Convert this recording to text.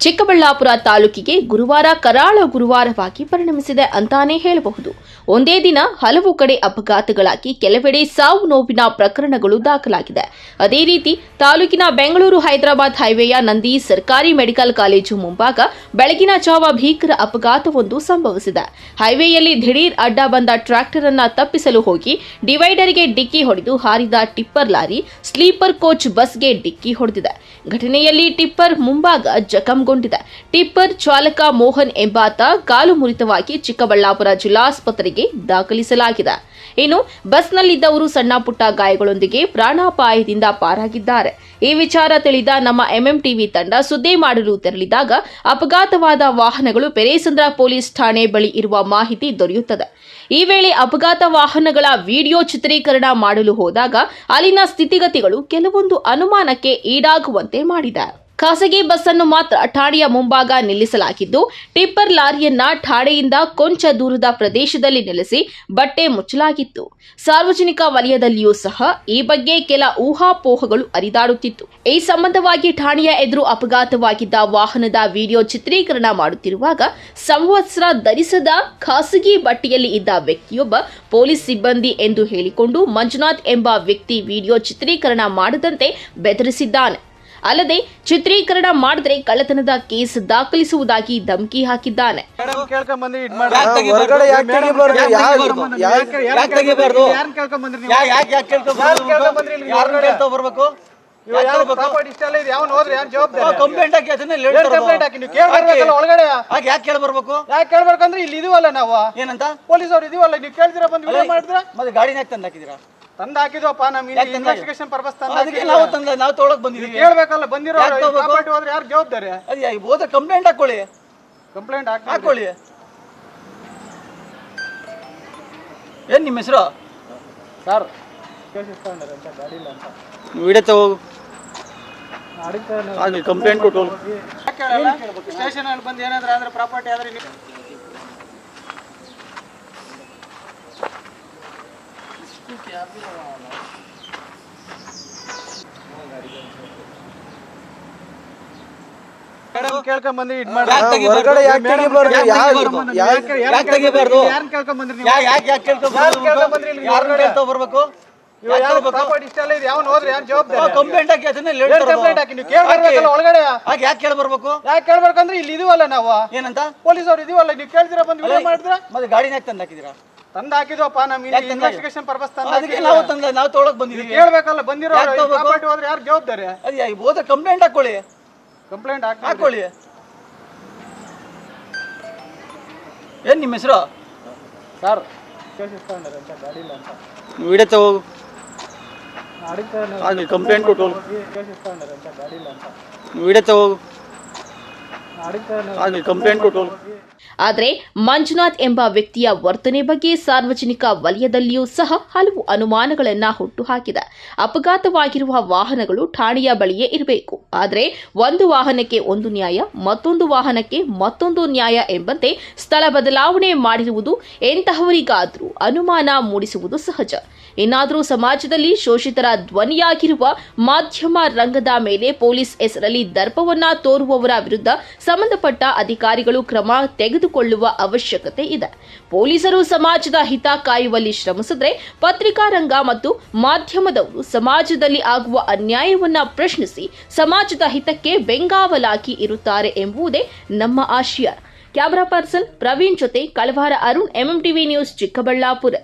ಚಿಕ್ಕಬಳ್ಳಾಪುರ ತಾಲೂಕಿಗೆ ಗುರುವಾರ ಕರಾಳ ಗುರುವಾರವಾಗಿ ಪರಿಣಮಿಸಿದೆ ಅಂತಾನೆ ಹೇಳಬಹುದು. ಒಂದೇ ದಿನ ಹಲವು ಕಡೆ ಅಪಘಾತಗಳಾಗಿ ಕೆಲವೆಡೆ ಸಾವು ನೋವಿನ ಪ್ರಕರಣಗಳು ದಾಖಲಾಗಿದೆ. ಅದೇ ರೀತಿ ತಾಲೂಕಿನ ಬೆಂಗಳೂರು ಹೈದರಾಬಾದ್ ಹೈವೇಯ ನಂದಿ ಸರ್ಕಾರಿ ಮೆಡಿಕಲ್ ಕಾಲೇಜು ಮುಂಭಾಗ ಬೆಳಗಿನ ಜಾವ ಭೀಕರ ಅಪಘಾತವೊಂದು ಸಂಭವಿಸಿದೆ. ಹೈವೇಯಲ್ಲಿ ದಿಢೀರ್ ಅಡ್ಡ ಬಂದ ಟ್ರ್ಯಾಕ್ಟರ್ ಅನ್ನ ತಪ್ಪಿಸಲು ಹೋಗಿ ಡಿವೈಡರ್ಗೆ ಡಿಕ್ಕಿ ಹೊಡೆದು ಹಾರಿದ ಟಿಪ್ಪರ್ ಲಾರಿ ಸ್ಲೀಪರ್ ಕೋಚ್ ಬಸ್ಗೆ ಡಿಕ್ಕಿ ಹೊಡೆದಿದೆ. ಘಟನೆಯಲ್ಲಿ ಟಿಪ್ಪರ್ ಮುಂಭಾಗ ಜಖಂಗೊಂಡಿದೆ. ಟಿಪ್ಪರ್ ಚಾಲಕ ಮೋಹನ್ ಎಂಬಾತ ಕಾಲು ಮುರಿತವಾಗಿ ಚಿಕ್ಕಬಳ್ಳಾಪುರ ಜಿಲ್ಲಾಸ್ಪತ್ರೆಗೆ ದಾಖಲಿಸಲಾಗಿದೆ. ಇನ್ನು ಬಸ್ನಲ್ಲಿದ್ದವರು ಸಣ್ಣ ಪುಟ್ಟ ಗಾಯಗಳೊಂದಿಗೆ ಪ್ರಾಣಾಪಾಯದಿಂದ ಪಾರಾಗಿದ್ದಾರೆ. ಈ ವಿಚಾರ ತಿಳಿದ ನಮ್ಮ ಎಂಎಂಟಿವಿ ತಂಡ ಸುದ್ದಿ ಮಾಡಲು ತೆರಳಿದಾಗ ಅಪಘಾತವಾದ ವಾಹನಗಳು ಪೆರೇಸಂದ್ರ ಪೊಲೀಸ್ ಠಾಣೆ ಬಳಿ ಇರುವ ಮಾಹಿತಿ ದೊರೆಯುತ್ತದೆ. ಈ ವೇಳೆ ಅಪಘಾತ ವಾಹನಗಳ ವಿಡಿಯೋ ಚಿತ್ರೀಕರಣ ಮಾಡಲು ಹೋದಾಗ ಅಲ್ಲಿನ ಸ್ಥಿತಿಗತಿಗಳು ಕೆಲವೊಂದು ಅನುಮಾನಕ್ಕೆ ಈಡಾಗುವಂತೆ ಮಾಡಿದೆ. ಖಾಸಗಿ ಬಸ್ ಅನ್ನು ಮಾತ್ರ ಠಾಣೆಯ ಮುಂಭಾಗ ನಿಲ್ಲಿಸಲಾಗಿದ್ದು, ಟಿಪ್ಪರ್ ಲಾರಿಯನ್ನ ಠಾಣೆಯಿಂದ ಕೊಂಚ ದೂರದ ಪ್ರದೇಶದಲ್ಲಿ ನಿಲ್ಲಿಸಿ ಬಟ್ಟೆ ಮುಚ್ಚಲಾಗಿತ್ತು. ಸಾರ್ವಜನಿಕ ವಲಯದಲ್ಲಿಯೂ ಸಹ ಈ ಬಗ್ಗೆ ಕೆಲ ಊಹಾಪೋಹಗಳು ಹರಿದಾಡುತ್ತಿತ್ತು. ಈ ಸಂಬಂಧವಾಗಿ ಠಾಣೆಯ ಎದುರು ಅಪಘಾತವಾಗಿದ್ದ ವಾಹನದ ವಿಡಿಯೋ ಚಿತ್ರೀಕರಣ ಮಾಡುತ್ತಿರುವಾಗ ಸಂವತ್ಸರ ಧರಿಸದ ಖಾಸಗಿ ಬಟ್ಟೆಯಲ್ಲಿ ಇದ್ದ ವ್ಯಕ್ತಿಯೊಬ್ಬ ಪೊಲೀಸ್ ಸಿಬ್ಬಂದಿ ಎಂದು ಹೇಳಿಕೊಂಡು ಮಂಜುನಾಥ್ ಎಂಬ ವ್ಯಕ್ತಿ ವಿಡಿಯೋ ಚಿತ್ರೀಕರಣ ಮಾಡದಂತೆ ಬೆದರಿಸಿದ್ದಾನೆ. ಅಲ್ಲದೆ ಚಿತ್ರೀಕರಣ ಮಾಡಿದ್ರೆ ಕಳ್ಳತನದ ಕೇಸ್ ದಾಖಲಿಸುವುದಾಗಿ ಧಮಕಿ ಹಾಕಿದ್ದಾನೆ. ಕೇಳ್ಬೇಕಂದ್ರೆ ಇಲ್ಲಿ ಇದೀವಲ್ಲ ನಾವು ಏನಂತ ಪೊಲೀಸ್ ಅವ್ರು ಇದೀವಲ್ಲ, ನೀವು ಕೇಳ್ತೀರಾ ಬಂದು ಮಾಡಿದ್ರ ಮತ್ತೆ ಗಾಡಿನ ತಂದು ಹಾಕಿದಿರಾ? ತಂದು ಹಾಕಿದ್ವಪ್ಪ, ನಮ್ಗೆ ಇನ್ವೆಸ್ಟಿಗೇಷನ್ ಪರ್ಪಸ್ ನಾವು ತೊಗೊಳಕ್ ಬಂದಿದ್ದೀವಿ. ಕೇಳ್ಬೇಕಲ್ಲ, ಬಂದಿರೋ ಹೋದ್ರೆ ಯಾರು ಜವಾಬ್ದಾರಿ? ಹೋದ್ರೆ ಕಂಪ್ಲೇಂಟ್ ಹಾಕೊಳ್ಳಿ, ಕಂಪ್ಲೇಂಟ್ ಹಾಕೊಳ್ಳಿ. ಏನ್ ನಿಮ್ಮ ಹೆಸರು? ಸರ್ ಗಾಡಿ ಇಲ್ಲ ಅಂತ ವಿಡಿಯೋ ತಗೋ, ಕಂಪ್ಲೇಂಟ್ ಕೊಟ್ಟು ಸ್ಟೇಷನ್ ಅಲ್ಲಿ ಬಂದು ಏನಾದ್ರೂ ಆದ್ರೆ ಪ್ರಾಪರ್ಟಿ ಆದ್ರೆ ಕೇಳ್ಕೊಂಡ್ ಬಂದ್ರಿ ಬರ್ಬೇಕು. ಕಂಪ್ಲೇಂಟ್ ಹಾಕಿ ಒಳಗಡೆ ಯಾಕೆ ಕೇಳ್ಬರ್ಬೇಕು? ಯಾಕೆ ಕೇಳ್ಬೇಕಂದ್ರೆ ಇಲ್ಲಿ ಇದೀವಲ್ಲ ನಾವು ಏನಂತ ಪೊಲೀಸ್ ಅವ್ರು ಇದೀವಲ್ಲ, ನೀವು ಕೇಳ್ತೀರಾ ಬಂದು ವಿಡಿಯೋ ಮಾಡಿದ್ರ ಮತ್ತೆ ಗಾಡಿನ ಯಾಕೆ ತಂದು ಹಾಕಿದಿರಾ? ತಂದು ಹಾಕಿದ್ವಪ್ಪ, ನಮ್ಗೆ ಇನ್ವೆಸ್ಟಿಗೇಷನ್ ಪರ್ಪಸ್ ನಾವು ತೊಗೊಳಕ್ ಬಂದಿದ್ದೀವಿ. ಕೇಳ್ಬೇಕಲ್ಲ, ಬಂದಿರೋ ಹೋದ್ರೆ ಯಾರು ಜವಾಬ್ದಾರಿ? ಹೋದ್ರೆ ಕಂಪ್ಲೇಂಟ್ ಹಾಕೊಳ್ಳಿ, ಕಂಪ್ಲೇಂಟ್ ಹಾಕೊಳ್ಳಿ. ಏನ್ ನಿಮ್ಮ ಹೆಸರು? ಸರ್ ಗಾಡಿ ಇಲ್ಲ ಅಂತ ವಿಡಿಯೋ ತಗೋ, ಕಂಪ್ಲೇಂಟ್ ಕೊಟ್ಟು ಗಾಡಿ ಇಲ್ಲ ಅಂತ ವಿಡಿಯೋ ತಗೋ, ಕಂಪ್ಲೇಂಟ್ ಕೊಟ್ಟು. ಆದರೆ ಮಂಜುನಾಥ್ ಎಂಬ ವ್ಯಕ್ತಿಯ ವರ್ತನೆ ಬಗ್ಗೆ ಸಾರ್ವಜನಿಕ ವಲಯದಲ್ಲಿಯೂ ಸಹ ಹಲವು ಅನುಮಾನಗಳನ್ನ ಹುಟ್ಟುಹಾಕಿದೆ. ಅಪಘಾತವಾಗಿರುವ ವಾಹನಗಳು ಠಾಣೆಯ ಬಳಿಯೇ ಇರಬೇಕು, ಆದರೆ ಒಂದು ವಾಹನಕ್ಕೆ ಒಂದು ನ್ಯಾಯ, ಮತ್ತೊಂದು ವಾಹನಕ್ಕೆ ಮತ್ತೊಂದು ನ್ಯಾಯ ಎಂಬಂತೆ ಸ್ಥಳ ಬದಲಾವಣೆ ಮಾಡಿರುವುದು ಎಂತಹವರಿಗಾದರೂ ಅನುಮಾನ ಮೂಡಿಸುವುದು ಸಹಜ. ಇನ್ನಾದರೂ ಸಮಾಜದಲ್ಲಿ ಶೋಷಿತರ ಧ್ವನಿಯಾಗಿರುವ ಮಾಧ್ಯಮ ರಂಗದ ಮೇಲೆ ಪೊಲೀಸ್ ಹೆಸರಲ್ಲಿ ದರ್ಪವನ್ನ ತೋರುವವರ ವಿರುದ್ಧ ಸಂಬಂಧಪಟ್ಟ ಅಧಿಕಾರಿಗಳು ಕ್ರಮ ತೆಗೆದುಕೊಳ್ಳುವ ಅವಶ್ಯಕತೆ ಇದೆ. ಪೊಲೀಸರು ಸಮಾಜದ ಹಿತ ಕಾಯುವಲ್ಲಿ ಶ್ರಮಿಸಿದ್ರೆ ಪತ್ರಿಕಾ ರಂಗ ಮತ್ತು ಮಾಧ್ಯಮದವರು ಸಮಾಜದಲ್ಲಿ ಆಗುವ ಅನ್ಯಾಯವನ್ನ ಪ್ರಶ್ನಿಸಿ ಸಮಾಜದ ಹಿತಕ್ಕೆ ಬೆಂಗಾವಲಾಗಿ ಇರುತ್ತಾರೆ ಎಂಬುದೇ ನಮ್ಮ ಆಶಯ. ಕ್ಯಾಮರಾ ಪರ್ಸನ್ ಪ್ರವೀಣ್ ಜೊತೆ ಕಳವಾರ ಅರುಣ್, ಎಂಎಂಟಿವಿ ನ್ಯೂಸ್, ಚಿಕ್ಕಬಳ್ಳಾಪುರ.